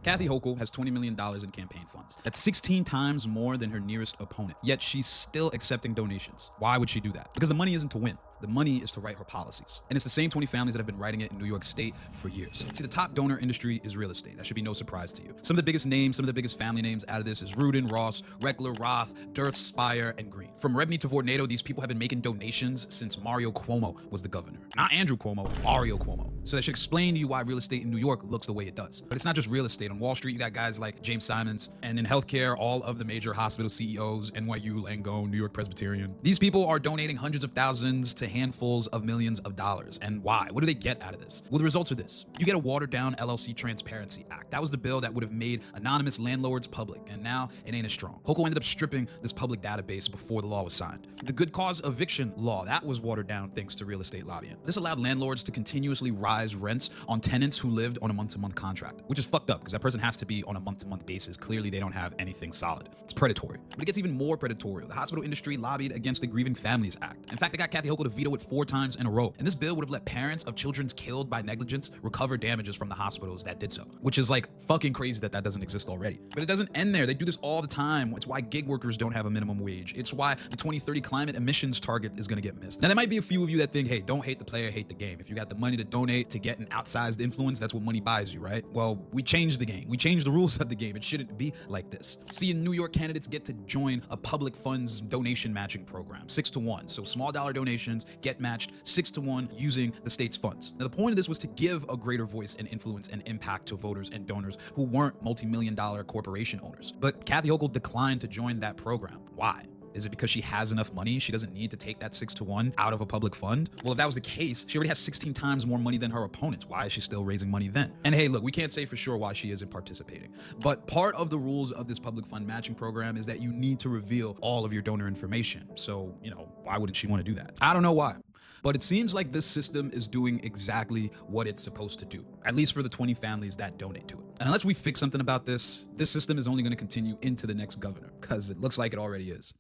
Kathy Hochul has $20 million in campaign funds. That's 16 times more than her nearest opponent. Yet she's still accepting donations. Why would she do that? Because the money isn't to win. The money is to write her policies. And it's the same 20 families that have been writing it in New York State for years. See, the top donor industry is real estate. That should be no surprise to you. Some of the biggest names, some of the biggest family names out of this is Rudin, Ross, Reckler, Roth, Durst, Spire, and Green. From Rebney to Vornado, these people have been making donations since Mario Cuomo was the governor. Not Andrew Cuomo, Mario Cuomo. So that should explain to you why real estate in New York looks the way it does. But it's not just real estate. On Wall Street, you got guys like James Simons, and in healthcare, all of the major hospital CEOs, NYU, Langone, New York Presbyterian. These people are donating hundreds of thousands to handfuls of millions of dollars. And why? What do they get out of this? Well, the results are this. You get a watered down LLC Transparency Act. That was the bill that would have made anonymous landlords public, and now it ain't as strong. Hochul ended up stripping this public database before the law was signed. The good cause eviction law, that was watered down thanks to real estate lobbying. This allowed landlords to continuously rise rents on tenants who lived on a month-to-month contract, which is fucked up because that person has to be on a month-to-month basis. Clearly, they don't have anything solid. It's predatory. But it gets even more predatory. The hospital industry lobbied against the Grieving Families Act. In fact, they got Kathy Hochul to veto it 4 times in a row. And this bill would have let parents of children killed by negligence recover damages from the hospitals that did so, which is like fucking crazy that that doesn't exist already. But it doesn't end there. They do this all the time. It's why gig workers don't have a minimum wage. It's why the 2030 climate emissions target is going to get missed. Now, there might be a few of you that think, hey, don't hate the player, hate the game. If you got the money to donate to get an outsized influence, that's what money buys you, right? Well, we changed the game. We changed the rules of the game. It shouldn't be like this. See, New York candidates get to join a public funds donation matching program, 6-to-1. So small dollar donations get matched 6-to-1 using the state's funds. Now, the point of this was to give a greater voice and influence and impact to voters and donors who weren't multi-million-dollar corporation owners. But Kathy Hochul declined to join that program. Why? Is it because she has enough money? She doesn't need to take that 6-to-1 out of a public fund? Well, if that was the case, she already has 16 times more money than her opponents. Why is she still raising money then? And hey, look, we can't say for sure why she isn't participating. But part of the rules of this public fund matching program is that you need to reveal all of your donor information. So, why wouldn't she want to do that? I don't know why. But it seems like this system is doing exactly what it's supposed to do, at least for the 20 families that donate to it. And unless we fix something about this, this system is only going to continue into the next governor, because it looks like it already is.